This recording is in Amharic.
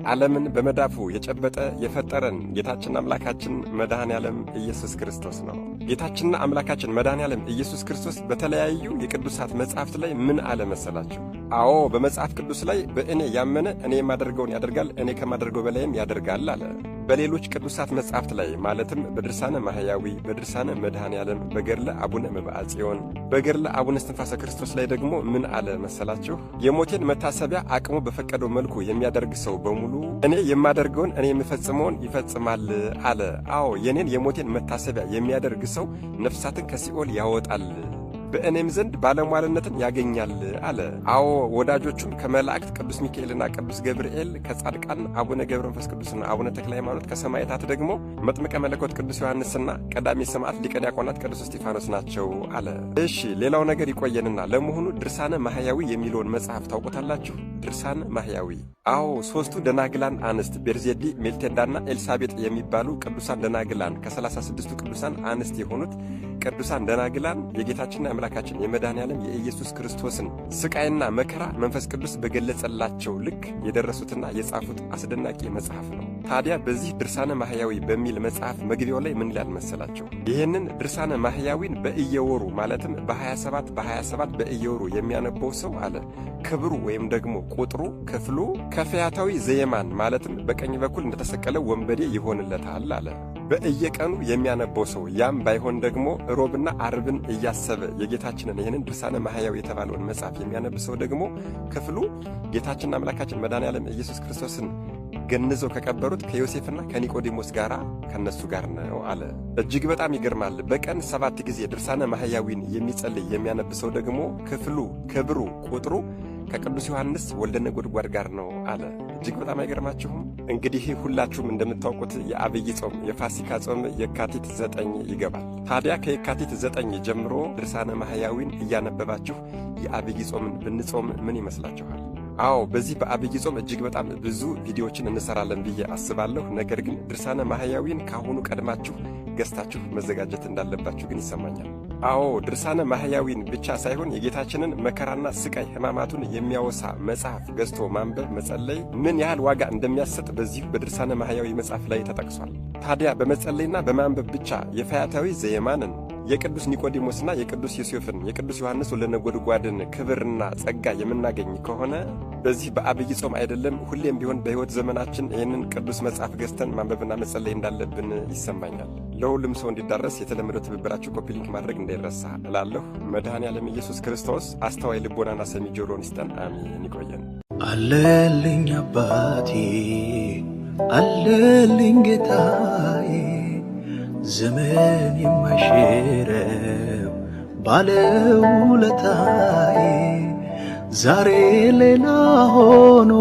ዓለምን በመዳፉ የጨበጠ የፈጠረን ጌታችን አምላካችን መድኃኔ ዓለም ኢየሱስ ክርስቶስ ነው። ጌታችንና አምላካችን መድኃኔ ዓለም ኢየሱስ ክርስቶስ በተለያዩ የቅዱሳት መጻሕፍት ላይ ምን አለ መሰላችሁ? አዎ በመጽሐፍ ቅዱስ ላይ በእኔ ያመነ እኔ የማደርገውን ያደርጋል፣ እኔ ከማደርገው በላይም ያደርጋል አለ። በሌሎች ቅዱሳት መጻሕፍት ላይ ማለትም በድርሳነ ማህያዊ፣ በድርሳነ መድኃኔ ዓለም፣ በገድለ አቡነ መብዓ ጽዮን፣ በገድለ አቡነ እስትንፋሰ ክርስቶስ ላይ ደግሞ ምን አለ መሰላችሁ? የሞቴን መታሰቢያ አቅሙ በፈቀደው መልኩ የሚያደርግ ሰው በሙሉ እኔ የማደርገውን እኔ የምፈጽመውን ይፈጽማል አለ። አዎ የኔን የሞቴን መታሰቢያ የሚያደርግ ሰው ነፍሳትን ከሲኦል ያወጣል፣ በእኔም ዘንድ ባለሟልነትን ያገኛል አለ። አዎ ወዳጆቹን ከመላእክት ቅዱስ ሚካኤልና ቅዱስ ገብርኤል፣ ከጻድቃን አቡነ ገብረ መንፈስ ቅዱስና አቡነ ተክለ ሃይማኖት፣ ከሰማዕታት ደግሞ መጥምቀ መለኮት ቅዱስ ዮሐንስና ቀዳሜ ሰማዕት ሊቀ ዲያቆናት ቅዱስ እስጢፋኖስ ናቸው አለ። እሺ ሌላው ነገር ይቆየንና ለመሆኑ ድርሳነ ማህያዊ የሚለውን መጽሐፍ ታውቁታላችሁ? ድርሳነ ማህያዊ አዎ ሦስቱ ደናግላን አንስት ቤርዜሊ፣ ሜልቴንዳና ኤልሳቤጥ የሚባሉ ቅዱሳን ደናግላን ከ36ቱ ቅዱሳን አንስት የሆኑት ቅዱሳን ደናግላን የጌታችንና የአምላካችን የመድኃኔ ዓለም የኢየሱስ ክርስቶስን ስቃይና መከራ መንፈስ ቅዱስ በገለጸላቸው ልክ የደረሱትና የጻፉት አስደናቂ መጽሐፍ ነው። ታዲያ በዚህ ድርሳነ ማህያዊ በሚል መጽሐፍ መግቢያው ላይ ምን ይላል መሰላቸው? ይህንን ድርሳነ ማህያዊን በእየወሩ ማለትም በ27 በእየወሩ የሚያነበው ሰው አለ ክብሩ ወይም ደግሞ ቁጥሩ ክፍሉ ከፈያታዊ ዘየማን ማለትም በቀኝ በኩል እንደተሰቀለ ወንበዴ ይሆንለታል አለ። በእየቀኑ የሚያነበው ሰው ያም ባይሆን ደግሞ ሮብና አርብን እያሰበ የጌታችንን ይህንን ድርሳነ ማህያዊ የተባለውን መጽሐፍ የሚያነብ ሰው ደግሞ ክፍሉ ጌታችንና አምላካችን መድኃኔ ዓለም ኢየሱስ ክርስቶስን ገንዘው ከቀበሩት ከዮሴፍና ከኒቆዲሞስ ጋር ከነሱ ጋር ነው አለ። እጅግ በጣም ይገርማል። በቀን 7 ጊዜ ድርሳነ ማህያዊን የሚጸልይ የሚያነብ ሰው ደግሞ ክፍሉ ክብሩ ቁጥሩ ከቅዱስ ዮሐንስ ወልደ ነጎድጓድ ጋር ነው አለ። እጅግ በጣም አይገርማችሁም? እንግዲህ ሁላችሁም እንደምታውቁት የአብይ ጾም የፋሲካ ጾም የካቲት 9 ይገባል። ታዲያ ከየካቲት 9 ጀምሮ ድርሳነ ማህያዊን እያነበባችሁ የአብይ ጾምን ብንጾም ምን ይመስላችኋል? አዎ በዚህ በአብይ ጾም እጅግ በጣም ብዙ ቪዲዮዎችን እንሰራለን ብዬ አስባለሁ። ነገር ግን ድርሳነ ማህያዊን ካሁኑ ቀድማችሁ ገዝታችሁ መዘጋጀት እንዳለባችሁ ግን ይሰማኛል። አዎ ድርሳነ ማህያዊን ብቻ ሳይሆን የጌታችንን መከራና ስቃይ ሕማማቱን የሚያወሳ መጽሐፍ ገዝቶ ማንበብ መጸለይ ምን ያህል ዋጋ እንደሚያሰጥ በዚህ በድርሳነ ማህያዊ መጽሐፍ ላይ ተጠቅሷል። ታዲያ በመጸለይና በማንበብ ብቻ የፈያታዊ ዘየማንን የቅዱስ ኒቆዲሞስና የቅዱስ ዮሴፍን የቅዱስ ዮሐንስ ወልደ ነጎድጓድን ክብርና ጸጋ የምናገኝ ከሆነ በዚህ በአብይ ጾም አይደለም ሁሌም ቢሆን በሕይወት ዘመናችን ይህንን ቅዱስ መጽሐፍ ገዝተን ማንበብና መጸለይ እንዳለብን ይሰማኛል። ለሁሉም ሰው እንዲዳረስ የተለመደው ትብብራችሁ ኮፒ ሊንክ ማድረግ እንዳይረሳ እላለሁ። መድኃኔ ዓለም ኢየሱስ ክርስቶስ አስተዋይ ልቦናና ሰሚ ጆሮን ይስጠን። አሜን። ይቆየን። አለልኝ አባቴ አለልኝ ጌታዬ ዘመን የማይሽረው ባለውለታዬ ዛሬ ሌላ ሆኖ